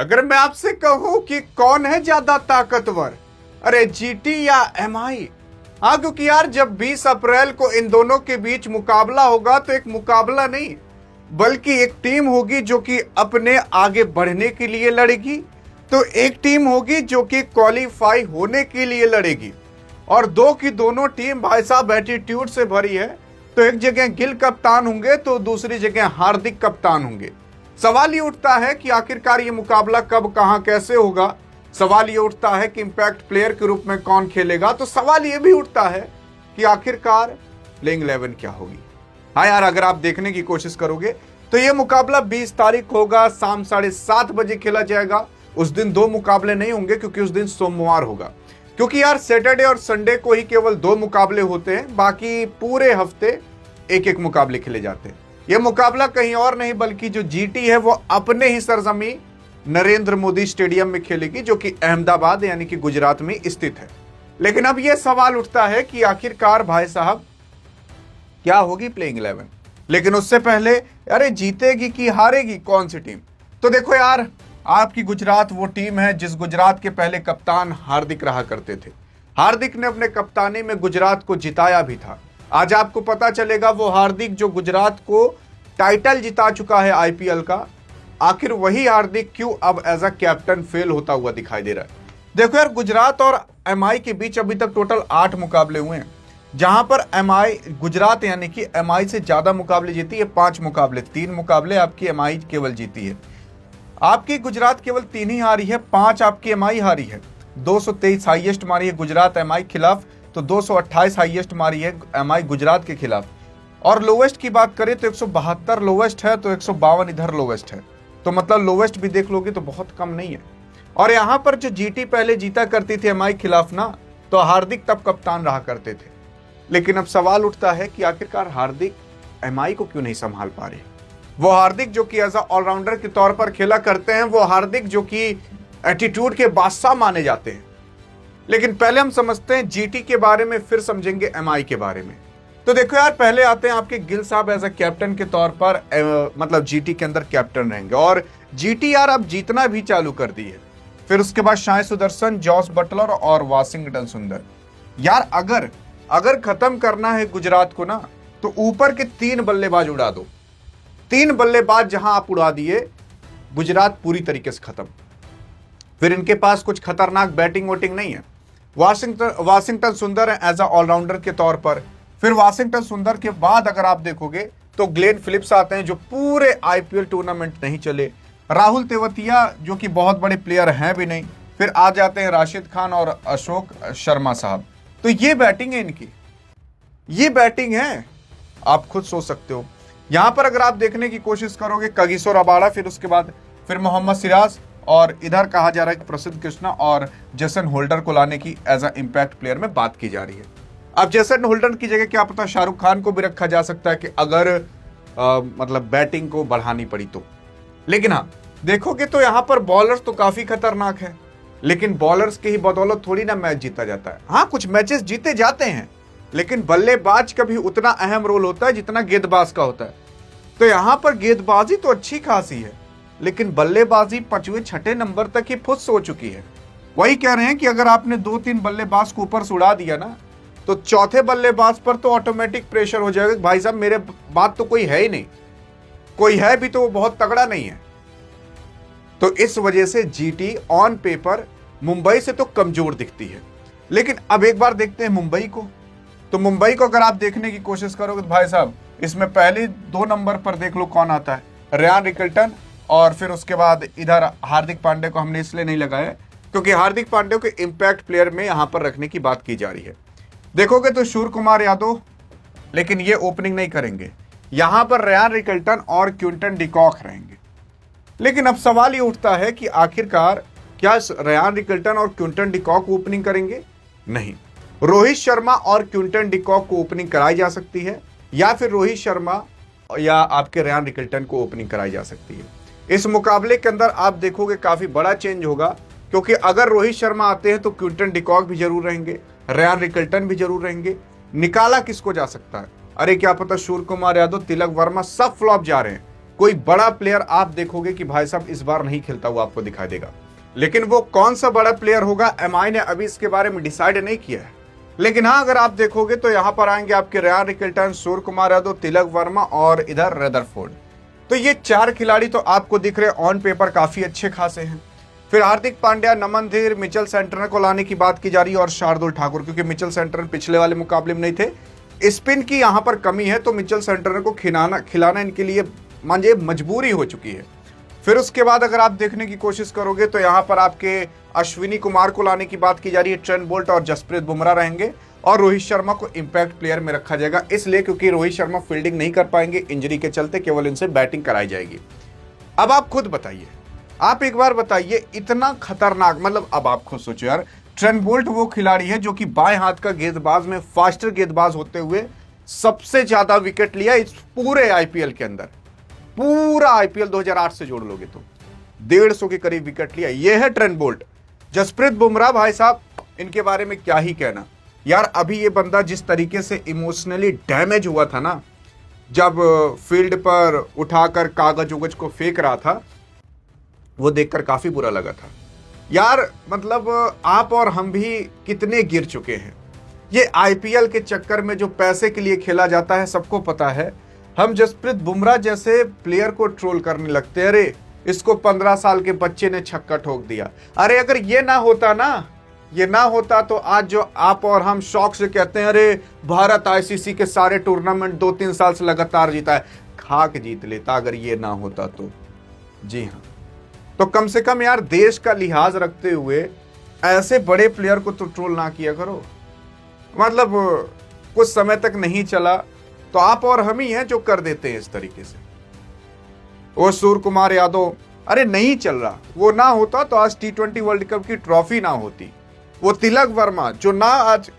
अगर मैं आपसे कहूं कि कौन है ज्यादा ताकतवर, अरे जीटी या एमआई? हाँ, क्योंकि यार जब 20 अप्रैल को इन दोनों के बीच मुकाबला होगा तो एक मुकाबला नहीं बल्कि एक टीम होगी जो कि अपने आगे बढ़ने के लिए लड़ेगी, तो एक टीम होगी जो कि क्वालिफाई होने के लिए लड़ेगी। और दो की दोनों टीम भाई साहब एटीट्यूड से भरी है। तो एक जगह गिल कप्तान होंगे तो दूसरी जगह हार्दिक कप्तान होंगे। सवाल ये उठता है कि आखिरकार ये मुकाबला कब, कहां, कैसे होगा। सवाल ये उठता है कि इंपैक्ट प्लेयर के रूप में कौन खेलेगा। तो सवाल ये भी उठता है कि आखिरकार प्लेइंग 11 क्या होगी। हाँ यार, अगर आप देखने की कोशिश करोगे तो ये मुकाबला 20 तारीख होगा, शाम 7:30 बजे खेला जाएगा। उस दिन दो मुकाबले नहीं होंगे क्योंकि उस दिन सोमवार होगा, क्योंकि यार सैटरडे और संडे को ही केवल 2 मुकाबले होते हैं, बाकी पूरे हफ्ते एक एक मुकाबले खेले जाते हैं। यह मुकाबला कहीं और नहीं बल्कि जो जीटी है वो अपने ही सरजमी नरेंद्र मोदी स्टेडियम में खेलेगी, जो कि अहमदाबाद यानी कि गुजरात में स्थित है। लेकिन अब यह सवाल उठता है कि आखिरकार भाई साहब क्या होगी प्लेइंग 11। लेकिन उससे पहले अरे जीतेगी कि हारेगी कौन सी टीम? तो देखो यार, आपकी गुजरात वो टीम है जिस गुजरात के पहले कप्तान हार्दिक रहा करते थे। हार्दिक ने अपने कप्तानी में गुजरात को जिताया भी था। आज आपको पता चलेगा वो हार्दिक जो गुजरात को टाइटल जिता चुका है आईपीएल का, आखिर वही हार्दिक क्यों अब एज अ कैप्टन फेल होता हुआ दिखाई दे रहा है। देखो यार, गुजरात और एमआई के बीच अभी तक टोटल 8 मुकाबले हुए हैं, जहां पर एमआई गुजरात यानी कि एमआई से ज्यादा मुकाबले जीती है, 5 मुकाबले। 3 मुकाबले आपकी एमआई केवल जीती है। आपकी गुजरात केवल 3 ही हारी है, 5 आपकी एमआई हारी है। 223 हाईएस्ट मारी है गुजरात एमआई खिलाफ, तो 228 हाईएस्ट मारी है एमआई गुजरात के खिलाफ। और लोवेस्ट की बात करें तो 172 लोवेस्ट है, तो 152 इधर लोवेस्ट है। तो मतलब लोवेस्ट भी देख लोगे तो बहुत कम नहीं है। और यहां पर जो जीटी पहले जीता करती थी एमआई खिलाफ ना, तो हार्दिक तब कप्तान रहा करते थे। लेकिन अब सवाल उठता है कि आखिरकार हार्दिक एमआई को क्यों नहीं संभाल पा रहे। वो हार्दिक जो कि एज अ ऑलराउंडर के तौर पर खेला करते हैं, वो हार्दिक जो कि एटीट्यूड के बादशाह माने जाते हैं। लेकिन पहले हम समझते हैं जीटी के बारे में, फिर समझेंगे एमआई के बारे में। तो देखो यार, पहले आते हैं आपके गिल साहब एज अ कैप्टन के तौर पर, मतलब जीटी के अंदर कैप्टन रहेंगे। और जीटी यार अब जीतना भी चालू कर दी है। फिर उसके बाद साई सुदर्शन, जॉस बटलर और वाशिंगटन सुंदर। यार अगर खत्म करना है गुजरात को ना, तो ऊपर के 3 बल्लेबाज उड़ा दो। 3 बल्लेबाज जहां आप उड़ा दिए, गुजरात पूरी तरीके से खत्म। फिर इनके पास कुछ खतरनाक बैटिंग वोटिंग नहीं है। वाशिंगटन सुंदर है एज अ ऑलराउंडर के तौर पर। फिर वाशिंगटन सुंदर के बाद अगर आप देखोगे तो ग्लेन फिलिप्स आते हैं जो पूरे आईपीएल टूर्नामेंट नहीं चले। राहुल तेवतिया जो कि बहुत बड़े प्लेयर हैं भी नहीं। फिर आ जाते हैं राशिद खान और अशोक शर्मा साहब। तो ये बैटिंग है इनकी, ये बैटिंग है। आप खुद सोच सकते हो। यहां पर अगर आप देखने की कोशिश करोगे, कगिसो रबाड़ा, फिर उसके बाद फिर मोहम्मद सिराज, और इधर कहा जा रहा है कि प्रसिद्ध कृष्णा और जेसन होल्डर को लाने की एज अ इंपैक्ट प्लेयर में बात की जा रही है। अब जेसन होल्डर की जगह क्या पता शाहरुख खान को भी रखा जा सकता है कि अगर मतलब बैटिंग को बढ़ानी पड़ी तो। लेकिन हाँ, देखोगे तो यहां पर बॉलर्स तो काफी खतरनाक है, लेकिन बॉलर्स की ही बदौलत थोड़ी ना मैच जीता जाता है। हाँ, कुछ मैचेस जीते जाते हैं, लेकिन बल्लेबाज का भी उतना अहम रोल होता है जितना गेंदबाज का होता है। तो यहां पर गेंदबाजी तो अच्छी खासी है, लेकिन बल्लेबाजी 5वें 6ठे नंबर तक ही फुस हो चुकी है। वही कह रहे हैं कि अगर आपने 2-3 बल्लेबाज को ऊपर से उड़ा दिया ना, तो चौथे बल्लेबाज पर तो ऑटोमेटिक प्रेशर हो जाएगा। भाई साहब, मेरे बात तो कोई है ही नहीं, कोई है भी तो वो बहुत तगड़ा नहीं है। तो इस वजह से जीटी ऑन पेपर मुंबई से तो कमजोर दिखती है। लेकिन अब एक बार देखते हैं मुंबई को। तो मुंबई को अगर आप देखने की कोशिश करोगे तो भाई साहब, इसमें पहले 2 नंबर पर देख लो कौन आता है, रेयान रिकल्टन। और फिर उसके बाद इधर हार्दिक पांडे को हमने इसलिए नहीं लगाया क्योंकि हार्दिक पांडे को इंपैक्ट प्लेयर में यहां पर रखने की बात की जा रही है। देखोगे तो सूर्य कुमार यादव, लेकिन ये ओपनिंग नहीं करेंगे। यहां पर रेयान रिकल्टन और क्विंटन डिकॉक रहेंगे। लेकिन अब सवाल ये उठता है कि आखिरकार क्या रेयान रिकल्टन और क्विंटन डिकॉक ओपनिंग करेंगे? नहीं, रोहित शर्मा और क्विंटन डिकॉक को ओपनिंग कराई जा सकती है, या फिर रोहित शर्मा या आपके रेयान रिकल्टन को ओपनिंग कराई जा सकती है। इस मुकाबले के अंदर आप देखोगे काफी बड़ा चेंज होगा, क्योंकि अगर रोहित शर्मा आते हैं तो क्विंटन डिकॉक भी जरूर रहेंगे, रेयान रिकल्टन भी जरूर रहेंगे। निकाला किसको जा सकता है? अरे क्या पता सूर्य कुमार यादव, तिलक वर्मा सब फ्लॉप जा रहे हैं। कोई बड़ा प्लेयर आप देखोगे कि भाई साहब इस बार नहीं खेलता हुआ आपको दिखाई देगा। लेकिन वो कौन सा बड़ा प्लेयर होगा एमआई ने अभी इसके बारे में डिसाइड नहीं किया है। लेकिन हाँ, अगर आप देखोगे तो यहां पर आएंगे आपके रेयान रिकल्टन, सूर्य कुमार यादव, तिलक वर्मा और इधर रदरफोर्ड। तो ये 4 खिलाड़ी तो आपको दिख रहे ऑन पेपर काफी अच्छे खासे हैं। फिर हार्दिक पांड्या, नमन धीर, मिचेल सेंटनर को लाने की बात की जा रही है और शार्दुल ठाकुर, क्योंकि मिचेल सेंटनर पिछले वाले मुकाबले में नहीं थे। स्पिन की यहां पर कमी है तो मिचेल सेंटनर को खिलाना इनके लिए मानिए मजबूरी हो चुकी है। फिर उसके बाद अगर आप देखने की कोशिश करोगे तो यहां पर आपके अश्विनी कुमार को लाने की बात की जा रही है। ट्रेंट बोल्ट और जसप्रीत बुमराह रहेंगे और रोहित शर्मा को इंपैक्ट प्लेयर में रखा जाएगा, इसलिए क्योंकि रोहित शर्मा फील्डिंग नहीं कर पाएंगे इंजरी के चलते, केवल इनसे बैटिंग कराई जाएगी। अब आप खुद बताइए, आप एक बार बताइए, इतना खतरनाक, मतलब अब आप खुद सोचो यार, ट्रेंट बोल्ट वो खिलाड़ी है जो कि बाएं हाथ का गेंदबाज में फास्टर गेंदबाज होते हुए सबसे ज्यादा विकेट लिया इस पूरे आईपीएल के अंदर। पूरा आईपीएल 2008 से जोड़ लोगे तो 150 के करीब विकेट लिया, यह है ट्रेंट बोल्ट। जसप्रीत बुमराह भाई साहब, इनके बारे में क्या ही कहना यार। अभी ये बंदा जिस तरीके से इमोशनली डैमेज हुआ था ना, जब फील्ड पर उठाकर कागज उगज को फेंक रहा था, वो देखकर काफी बुरा लगा था यार। मतलब आप और हम भी कितने गिर चुके हैं। ये आईपीएल के चक्कर में जो पैसे के लिए खेला जाता है सबको पता है। हम जसप्रीत बुमराह जैसे प्लेयर को ट्रोल करने लगते हैं, अरे इसको 15 साल के बच्चे ने छक्का ठोक दिया। अरे अगर ये ना होता ना, ये ना होता तो आज जो आप और हम शौक से कहते हैं अरे भारत आईसीसी के सारे टूर्नामेंट 2-3 साल से लगातार जीता है, खाक जीत लेता अगर ये ना होता तो। जी हाँ, तो कम से कम यार देश का लिहाज रखते हुए ऐसे बड़े प्लेयर को तो ट्रोल ना किया करो। मतलब कुछ समय तक नहीं चला तो आप और हम ही हैं जो कर देते हैं इस तरीके से। वो सूर्य कुमार यादव, अरे नहीं चल रहा, वो ना होता तो आज T20 वर्ल्ड कप की ट्रॉफी ना होती। वो तिलक वर्मा जो ना आज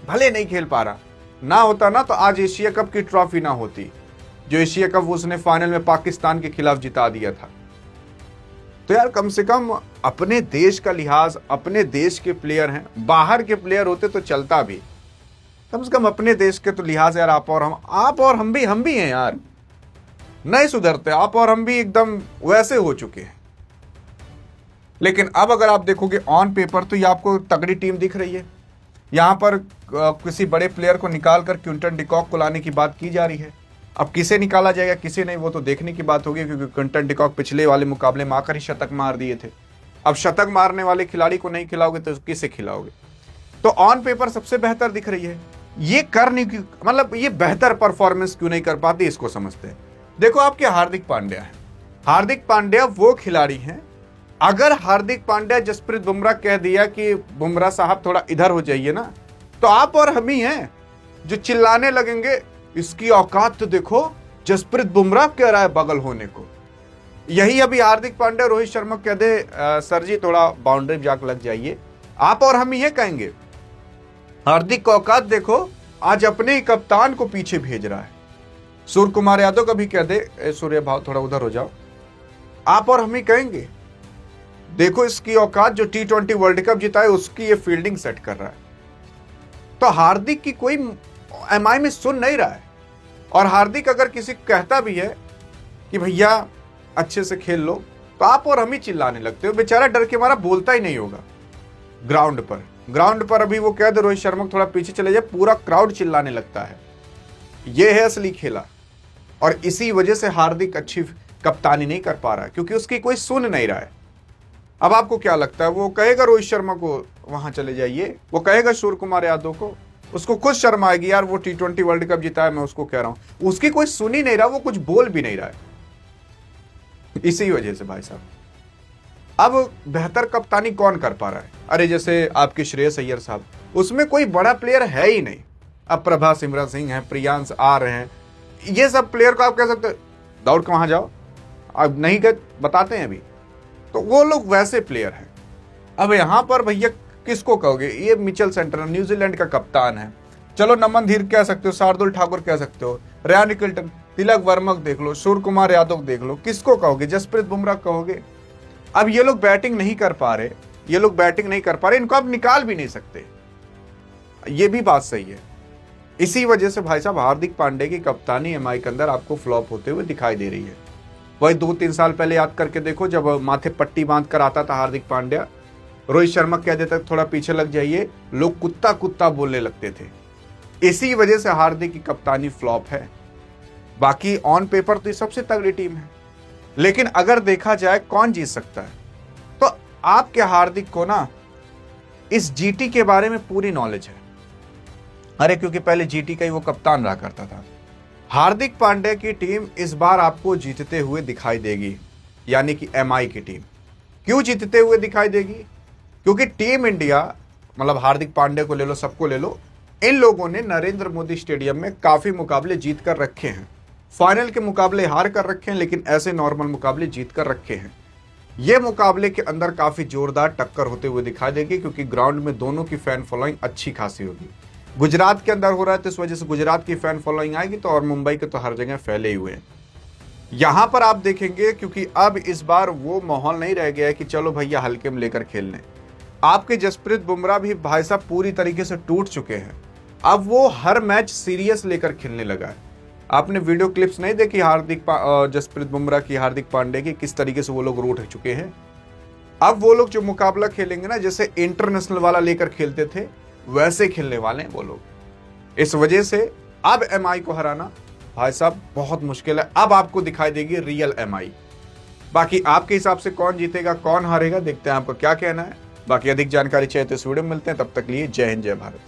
भले नहीं खेल पा रहा, ना होता ना तो आज एशिया कप की ट्रॉफी ना होती, जो एशिया कप उसने फाइनल में पाकिस्तान के खिलाफ जिता दिया था। तो यार कम से कम अपने देश का लिहाज, अपने देश के प्लेयर हैं, बाहर के प्लेयर होते तो चलता भी, कम से कम अपने देश के तो लिहाज यार। आप और हम भी हैं यार, नहीं सुधरते। आप और हम भी एकदम वैसे हो चुके हैं। लेकिन अब अगर आप देखोगे ऑन पेपर तो ये आपको तगड़ी टीम दिख रही है। यहां पर किसी बड़े प्लेयर को निकालकर क्विंटन डिकॉक को लाने की बात की जा रही है। अब किसे निकाला जाएगा किसे नहीं, वो तो देखने की बात होगी, क्योंकि क्विंटन डिकॉक पिछले वाले मुकाबले में आकर ही शतक मार दिए थे। अब शतक मारने वाले खिलाड़ी को नहीं खिलाओगे तो किसे खिलाओगे। तो ऑन पेपर सबसे बेहतर दिख रही है। ये कर नहीं, मतलब ये बेहतर परफॉर्मेंस क्यों नहीं कर पाती, इसको समझते हैं। देखो आपके हार्दिक पांड्या है, हार्दिक पांड्या वो खिलाड़ी हैं, अगर हार्दिक पांड्या जसप्रीत बुमराह कह दिया कि बुमराह साहब थोड़ा इधर हो जाइए ना, तो आप और हम ही हैं जो चिल्लाने लगेंगे, इसकी औकात तो देखो, जसप्रीत बुमराह कह रहा है बगल होने को। यही अभी हार्दिक पांड्या रोहित शर्मा कह दे सर जी थोड़ा बाउंड्री जाके लग जाइए, आप और हम ही ये कहेंगे हार्दिक का औकात देखो, आज अपने ही कप्तान को पीछे भेज रहा है। सूर्य कुमार यादव का भी कह दे सूर्य भाव थोड़ा उधर हो जाओ, आप और हम ही कहेंगे देखो इसकी औकात, जो T20 वर्ल्ड कप जीता है उसकी ये फील्डिंग सेट कर रहा है। तो हार्दिक की कोई एमआई में सुन नहीं रहा है। और हार्दिक अगर किसी कहता भी है कि भैया अच्छे से खेल लो, तो आप और हम ही चिल्लाने लगते हो। बेचारा डर के मारा बोलता ही नहीं होगा। ग्राउंड पर अभी वो कह दे रोहित शर्मा थोड़ा पीछे चले जाए, पूरा क्राउड चिल्लाने लगता है। यह है असली खेला, और इसी वजह से हार्दिक अच्छी कप्तानी नहीं कर पा रहा है, क्योंकि उसकी कोई सुन नहीं रहा है। अब आपको क्या लगता है, वो कहेगा रोहित शर्मा को वहां चले जाइए, वो कहेगा सूर्य कुमार यादव को, उसको खुद शर्म आएगी यार, वो T20 वर्ल्ड कप जीता है, मैं उसको कह रहा हूं। उसकी कोई सुन ही नहीं रहा, वो कुछ बोल भी नहीं रहा है। इसी वजह से भाई साहब अब बेहतर कप्तानी कौन कर पा रहा है। अरे जैसे आपके श्रेयस अय्यर साहब, उसमें कोई बड़ा प्लेयर है ही नहीं। अब प्रभा सिमरन सिंह है, प्रियांश आ रहे हैं, ये सब प्लेयर को आप कह सकते दौड़ के वहां जाओ, अब नहीं कह बताते हैं अभी, तो वो लोग वैसे प्लेयर हैं। अब यहां पर भैया किसको कहोगे, ये मिचेल सेंटनर न्यूजीलैंड का कप्तान है, चलो नमन धीर कह सकते हो, शार्दुल ठाकुर कह सकते हो, रेयान रिकल्टन, तिलक वर्मा देख लो, सूर्य कुमार यादव देख लो, किसको कहोगे, जसप्रीत बुमराह कहोगे। अब ये लोग बैटिंग नहीं कर पा रहे, इनको आप निकाल भी नहीं सकते, ये भी बात सही है। इसी वजह से भाई साहब हार्दिक पांड्या की कप्तानी एमआई के अंदर आपको फ्लॉप होते हुए दिखाई दे रही है। वही 2-3 साल पहले याद करके देखो, जब माथे पट्टी बांध कर आता था हार्दिक पांड्या, रोहित शर्मा कह देता थोड़ा पीछे लग जाइए, लोग कुत्ता कुत्ता बोलने लगते थे। इसी वजह से हार्दिक की कप्तानी फ्लॉप है। बाकी ऑन पेपर तो ये सबसे तगड़ी टीम है, लेकिन अगर देखा जाए कौन जीत सकता है, तो आपके हार्दिक को ना इस जीटी के बारे में पूरी नॉलेज है। अरे क्योंकि पहले जीटी का ही वो कप्तान रहा करता था। हार्दिक पांड्या की टीम इस बार आपको जीतते हुए दिखाई देगी, यानी कि एमआई की टीम। क्यों जीतते हुए दिखाई देगी? क्योंकि टीम इंडिया, मतलब हार्दिक पांड्या को ले लो, सबको ले लो, इन लोगों ने नरेंद्र मोदी स्टेडियम में काफी मुकाबले जीत कर रखे हैं। फाइनल के मुकाबले हार कर रखे हैं, लेकिन ऐसे नॉर्मल मुकाबले जीत कर रखे हैं। ये मुकाबले के अंदर काफी जोरदार टक्कर होते हुए दिखाई देगी, क्योंकि ग्राउंड में दोनों की फैन फॉलोइंग अच्छी खासी होगी। गुजरात के अंदर हो रहा है तो इस वजह से गुजरात की फैन फॉलोइंग आएगी, तो और मुंबई के तो हर जगह फैले हुए हैं। यहां पर आप देखेंगे, क्योंकि अब इस बार वो माहौल नहीं रह गया है कि चलो भैया हल्के में लेकर खेल लें। आपके जसप्रीत बुमराह भी भाई साहब पूरी तरीके से टूट चुके हैं। अब वो हर मैच सीरियस लेकर खेलने लगा है। आपने वीडियो क्लिप्स नहीं देखी जसप्रीत बुमराह की, हार्दिक पांड्या की, किस तरीके से वो लोग रूठ चुके हैं। अब वो लोग जो मुकाबला खेलेंगे ना, जैसे इंटरनेशनल वाला लेकर खेलते थे, वैसे खेलने वाले हैं वो लोग। इस वजह से अब एमआई को हराना भाई साहब बहुत मुश्किल है। अब आपको दिखाई देगी रियल एमआई। बाकी आपके हिसाब से कौन जीतेगा, कौन हारेगा, देखते हैं आपको क्या कहना है। बाकी अधिक जानकारी चाहिए तो इस वीडियो में मिलते हैं, तब तक लिए जय हिंद जय भारत।